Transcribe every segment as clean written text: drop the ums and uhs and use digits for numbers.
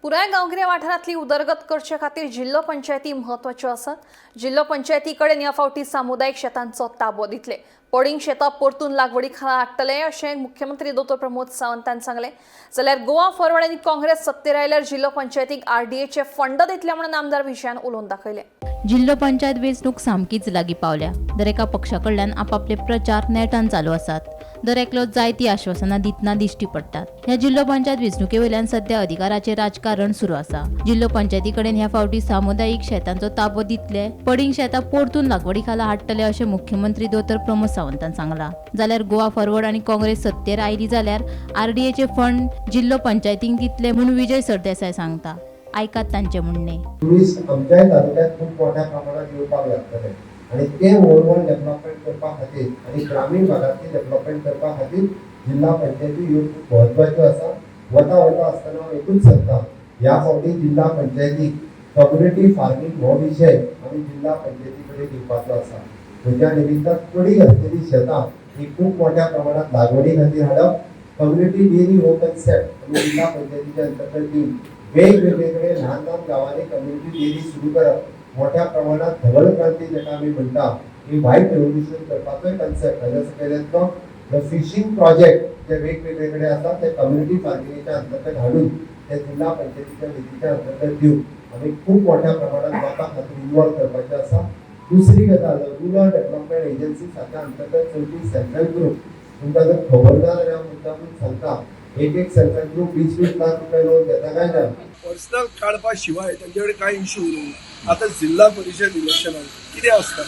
पुराय गांवगिऱ्या वाठारांतली उदरगत करचे खातीर जिल्लो पंचायती म्हत्वाच्यो आसात। जिल्लो पंचायती कडेन ह्या फावटी सामुदायिक शेतांचो ताबो दितले। पडींग शेतां परतून लागवडी खाला हाडटले अशें मुख्यमंत्री डॉ प्रमोद सावंतान सांगलें। जाल्यार गोवा फॉरवर्ड आनी काँग्रेस सत्तेर आयल्यार जिल्लो पंचायतीक आरडीएचे फंड दितले म्हणून आमदार विशयान उलोवन दाखयलें। जिल्लो पंचायत वेंचणूक सामकीच लागीं पावल्या। दर एका पक्षा कडल्यान आपापले प्रचार नेटान चालू आसात। दर एकलो जायती आश्वासनां दितना दिश्टी पडटात। ह्या जिल्लो पंचायत वेंचणुके वयल्यान सध्या अधिकाराचें राजकारण सुरू आसा। जिल्लो पंचायती कडेन ह्या फावटी सामुदायिक शेतांचो ताबो दितले, पडींग शेतां परतून लागवडी खाला हाडटले अशें मुख्यमंत्री डॉ प्रमोद सावंतान सांगलां। जाल्यार गोवा फॉरवर्ड आनी काँग्रेस सत्तेर आयली जाल्यार आरडीएचे फंड जिल्लो पंचायतीक दितले म्हणून विजय सरदेसाय सांगता। आयकात तांचे म्हणणे। टुरिस्ट आमच्या तालुक्यात खूप मोठ्या प्रमाणात येवपाक लागतले आणि ते ओव्हरऑल डेव्हलपमेंट करपा खातीर आणि ग्रामीण भागातली डेव्हलपमेंट करपा खातीर जिल्हा पंचायती ह्यो खूप महत्वाच्यो आसा। वता आसतना हांव एकूच सांगता, ह्या फावटी जिल्हा पंचायतीक कम्युनिटी फार्मिंग हो विशय आमी जिल्हा पंचायती कडेन दिवपाचो आसा। म्हज्या निमित्तान पडी घातलेली शेतां ही खूप मोठ्या प्रमाणात लागवडी खातीर हाडप, कम्युनिटी डेअरी हो कन्सेप्ट आमी जिल्हा पंचायतीच्या अंतर्गत दिवन वेगवेगळे ल्हान गांवांनी कम्युनिटी डेअरी सुरू करप, मोठ्या प्रमाणात धवल क्रांती जाका आमी म्हणटा ही व्हायट रेव्होल्युशन करपाचो कन्सेप्ट हाज्या सकयल्याचो फिशिंग प्रोजेक्ट जे वेगवेगळे आसा ते कम्युनिटी फार्मिंगेच्या अंतर्गत हाडून ते जिल्हा पंचायतीच्या निधीच्या अंतर्गत दिवन आमी खूप मोठ्या प्रमाणात लोकां खातीर इन्वॉल्व करपाचे आसा। दुसरी गजाल, रुरल डेव्हलपमेंट एजन्सी सारख्या अंतर्गत चलपी सेल्फ हेल्प ग्रुप तुमकां जर खबर ना जाल्यार हांव मुद्दामून सांगता, एक सेल्फ हेल्प ग्रुप 20-20 लाख रुपये लोन घेता काय ना। पर्सनल काढपा शिवाय त्यांच्याकडे काय इश्यू उरना। आता जिल्हा परिषद इलेक्शनात कितें आसता,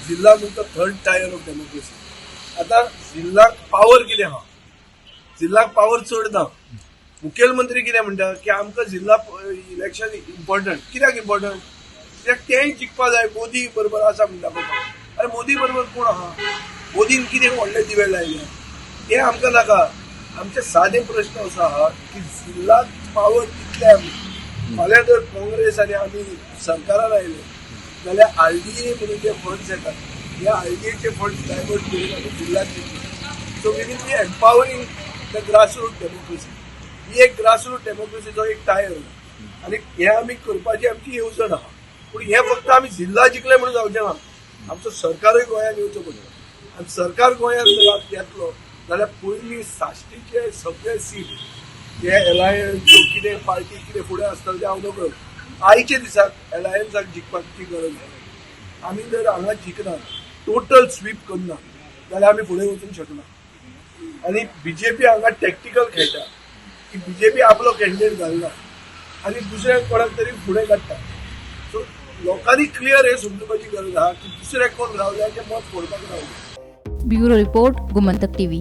जिल्हा म्हणटा थर्ड टायर ऑफ डेमोक्रेसी। आता जिल्हाक पावर कितें आहा, जिल्हाक पावर चड ना। मुखेलमंत्री कितें म्हणटा की आमकां जिल्हा इलेक्शन इम्पॉर्टंट। कित्याक इम्पॉर्टंट? कित्याक तेंय जिखपा जाय। मोदी बरोबर आसा म्हणटा पळय, अरे मोदी बरोबर कोण आहा? मोदीन कितें व्हडले दिवे लायले ते आमकां नाका। आमचे सादे प्रश्न असो आहा की जिल्हा पावर कितले फाल्यां जर काँग्रेस आनी आमी सरकारान आयले जाल्यार आरडीए म्हणून जे फंड्स येतात, ह्या आरडीएचे फंड्स डायवर्ट करून आमी जिल्ह्यात दितले। So we will be empowering the grassroot democracy. ही एक ग्रासरूट डेमोक्रेसीचो एक टायर आनी हे आमी करपाची आमची येवजण आहा। पूण हे फक्त आमी जिल्हा जिखले म्हणून जावचें ना, आमचो सरकारूय गोंयांत येवचो पडटलो। आनी सरकार गोंयांत येतलो जाल्यार पयलीं साश्टीचे सगळे सीट जे एलायन्स कितें पार्टी कितें फुडें आसतलो तें हांव नकळो। आयच्या दिसाक एलायन्साक जिखपाची गरज ना। आमी जर हांगा जिखना, टोटल स्वीप करना जाल्यार आमी फुडें वचूंक शकना। आनी बीजेपी हांगा टॅक्टिकल खेळटा की बीजेपी आपलो कॅन्डिडेट घालना आनी दुसऱ्या कोणाक तरी फुडें काडटा। सो लोकांनी क्लियर हे समजपाची गरज आहा की दुसरे कोण रावल्याचें मत फोडपाक रावले। Bureau report, Gomantak TV.